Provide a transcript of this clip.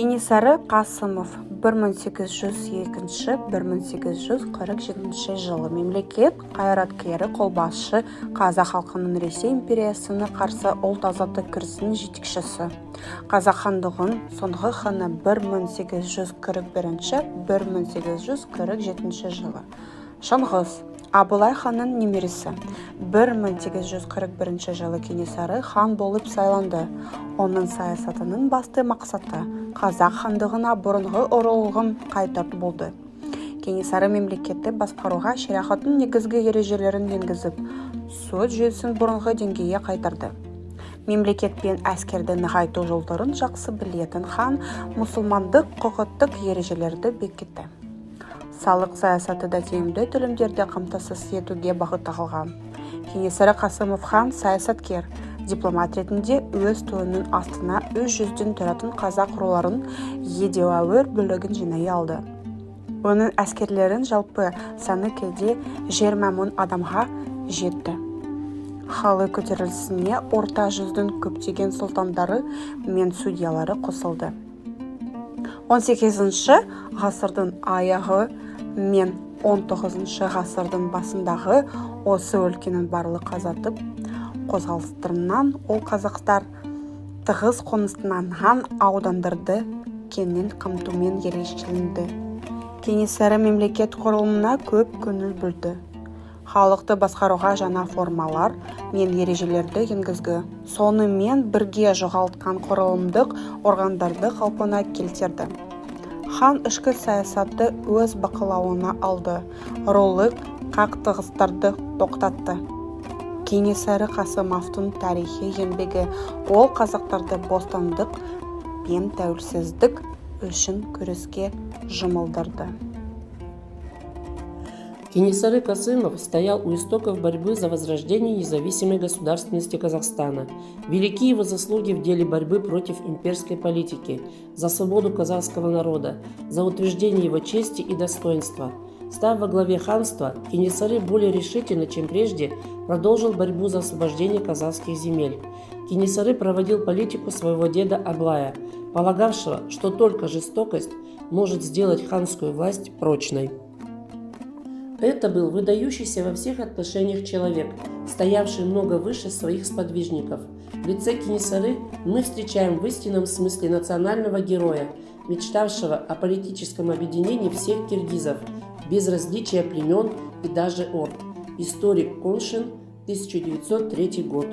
Кенесары Қасымов 1802-1847 жылы мемлекет қайраткері, қолбасшы, қазақ халқының Ресей империясына қарсы ұлт азаттық күресінің жетекшісі. Қазақ хандығының соңғы ханы 1841-1847 жылы. Шыңғыс Абылай ханның немересі. 1841 жылы Кенесары хан болып сайланды. Оның саясатының басты мақсаты қазақ хандығына бұрынғы ұлылығын қайтару болды. Кенесары мемлекетті басқаруға шариғаттың негізгі ережелерін енгізіп, сот жүйесін бұрынғы деңгейге қайтарды. Мемлекет пен әскерді нығайту жолдарын жақсы білетін хан мұсылмандық құқықтық ережелерді бекітті. Салық саясаты да тиімді төлемдерді қамтамасыз етуге бағытталған. Кенесары Қасымов хан саясаткер, дипломат ретінде өз туының астына 300-ден тұратын қазақ руларын едәуір бөлігін жинай алды. Оның әскерлерін жалпы саны кейде 20 мың адамға жетті. Халық көтерілісіне орта жүздің көптеген сұлтандары мен судьялары қосылды. 18 ғасырдың аяғы мен 19 ғасырдың басындағы осы өлкенің барлық азаттық қозғалыстарынан ол қазақтар тығыз қоныстанған аудандарды кеңінен қамтумен ерекшеленді. Кенесары мемлекет құрылымына көп көңіл бөлді. Халықты басқаруға жаңа формалар мен ережелерді енгізді. Сонымен бірге жоғалтқан құрылымдық органдарды қалпына келтірді. Хан ішкі саясатты өз бақылауына алды, рулық қақтығыстарды тоқтатты. Кенесары Қасымовтың тарихи еңбегі ол қазақтарды бостандық пен тәуелсіздік үшін күреске жұмылдырды. Кенесары Касымов стоял у истоков борьбы за возрождение независимой государственности Казахстана. Велики его заслуги в деле борьбы против имперской политики, за свободу казахского народа, за утверждение его чести и достоинства. Став во главе ханства, Кенесары более решительно, чем прежде, продолжил борьбу за освобождение казахских земель. Кенесары проводил политику своего деда Аблая, полагавшего, что только жестокость может сделать ханскую власть прочной. Это был выдающийся во всех отношениях человек, стоявший много выше своих сподвижников. В лице Кенесары мы встречаем в истинном смысле национального героя, мечтавшего о политическом объединении всех киргизов, без различия племен и даже орд. Историк Коншин, 1903 год.